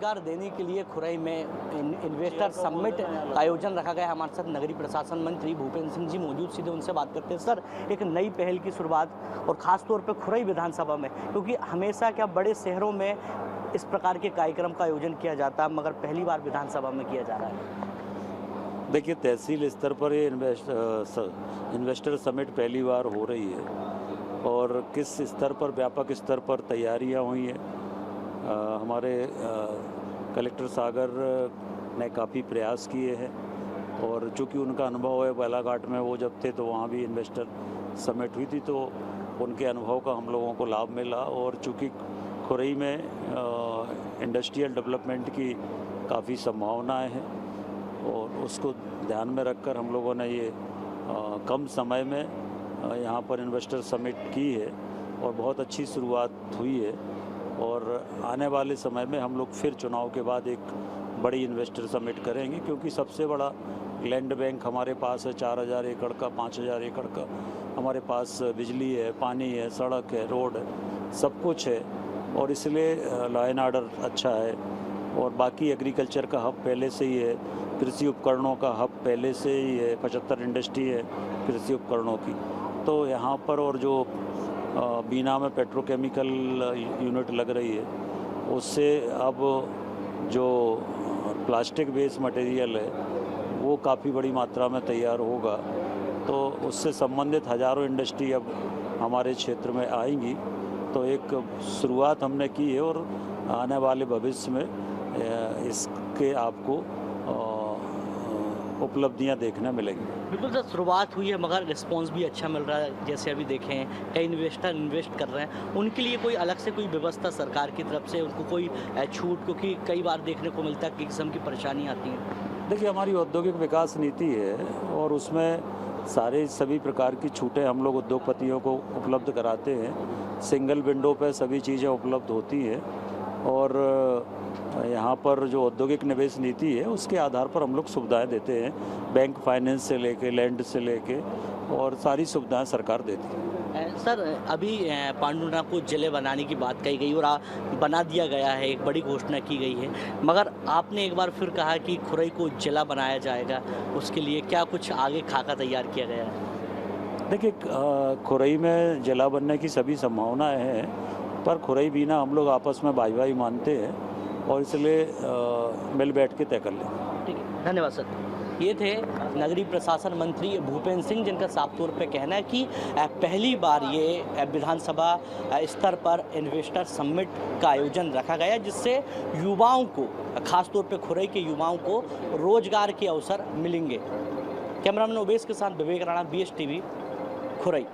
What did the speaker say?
रोजगार देने के लिए खुरई में इन्वेस्टर समिट का आयोजन रखा गया है। हमारे साथ नगरीय प्रशासन मंत्री भूपेंद्र सिंह जी मौजूद, सीधे उनसे बात करते हैं। सर, एक नई पहल की शुरुआत और ख़ास तौर पे खुरई विधानसभा में, क्योंकि हमेशा क्या बड़े शहरों में इस प्रकार के कार्यक्रम का आयोजन किया जाता है, मगर पहली बार विधानसभा में किया जा रहा है। देखिए, तहसील स्तर पर ये इन्वेस्टर समिट पहली बार हो रही है और किस स्तर पर, व्यापक स्तर पर तैयारियां हुई हैं। हमारे कलेक्टर सागर ने काफ़ी प्रयास किए हैं और चूँकि उनका अनुभव है, बालाघाट में वो जब थे तो वहाँ भी इन्वेस्टर समिट हुई थी, तो उनके अनुभव का हम लोगों को लाभ मिला। और चूँकि खुरई में इंडस्ट्रियल डेवलपमेंट की काफ़ी संभावनाएं हैं और उसको ध्यान में रखकर हम लोगों ने ये कम समय में यहाँ पर इन्वेस्टर समिट की है और बहुत अच्छी शुरुआत हुई है। और आने वाले समय में हम लोग फिर चुनाव के बाद एक बड़ी इन्वेस्टर समिट करेंगे, क्योंकि सबसे बड़ा लैंड बैंक हमारे पास है, 4000 एकड़ का, 5000 एकड़ का। हमारे पास बिजली है, पानी है, सड़क है, रोड है, सब कुछ है और इसलिए लॉ एंड ऑर्डर अच्छा है। और बाकी एग्रीकल्चर का हब पहले से ही है, कृषि उपकरणों का हब पहले से ही है, 75 इंडस्ट्री है कृषि उपकरणों की। तो यहाँ पर और जो बीना में पेट्रोकेमिकल यूनिट लग रही है, उससे अब जो प्लास्टिक बेस्ड मटेरियल है वो काफ़ी बड़ी मात्रा में तैयार होगा, तो उससे संबंधित हज़ारों इंडस्ट्री अब हमारे क्षेत्र में आएंगी। तो एक शुरुआत हमने की है और आने वाले भविष्य में इसके आपको उपलब्धियां देखने मिलेंगी। बिल्कुल सर, शुरुआत हुई है मगर रिस्पांस भी अच्छा मिल रहा है। जैसे अभी देखें, कई इन्वेस्टर इन्वेस्ट कर रहे हैं, उनके लिए कोई अलग से कोई व्यवस्था सरकार की तरफ से, उनको कोई छूट, क्योंकि कई बार देखने को मिलता है कि किस्म की परेशानी आती है। देखिए, हमारी औद्योगिक विकास नीति है और उसमें सभी प्रकार की छूटें हम लोग उद्योगपतियों को उपलब्ध कराते हैं। सिंगल विंडो पे सभी चीज़ें उपलब्ध होती हैं और यहाँ पर जो औद्योगिक निवेश नीति है उसके आधार पर हम लोग सुविधाएं देते हैं। बैंक फाइनेंस से लेके, लैंड से लेके, और सारी सुविधाएं सरकार देती है। सर, अभी पांडुनाथ को जिले बनाने की बात कही गई और बना दिया गया है, एक बड़ी घोषणा की गई है, मगर आपने एक बार फिर कहा कि खुरई को जिला बनाया जाएगा। उसके लिए क्या कुछ आगे खाका तैयार किया गया है? देखिए, खुरई में जिला बनने की सभी संभावनाएं हैं, पर खुरई बीना हम लोग आपस में भाई भाई मानते हैं और इसलिए मिल बैठ के तय कर लें। ठीक है, धन्यवाद सर। ये थे नगरीय प्रशासन मंत्री भूपेंद्र सिंह, जिनका साफ तौर पे कहना है कि पहली बार ये विधानसभा स्तर पर इन्वेस्टर समिट का आयोजन रखा गया, जिससे युवाओं को, खास तौर पे खुरई के युवाओं को रोजगार के अवसर मिलेंगे। कैमरामैन ओवेश के साथ विवेक राणा, BSTV, खुरई।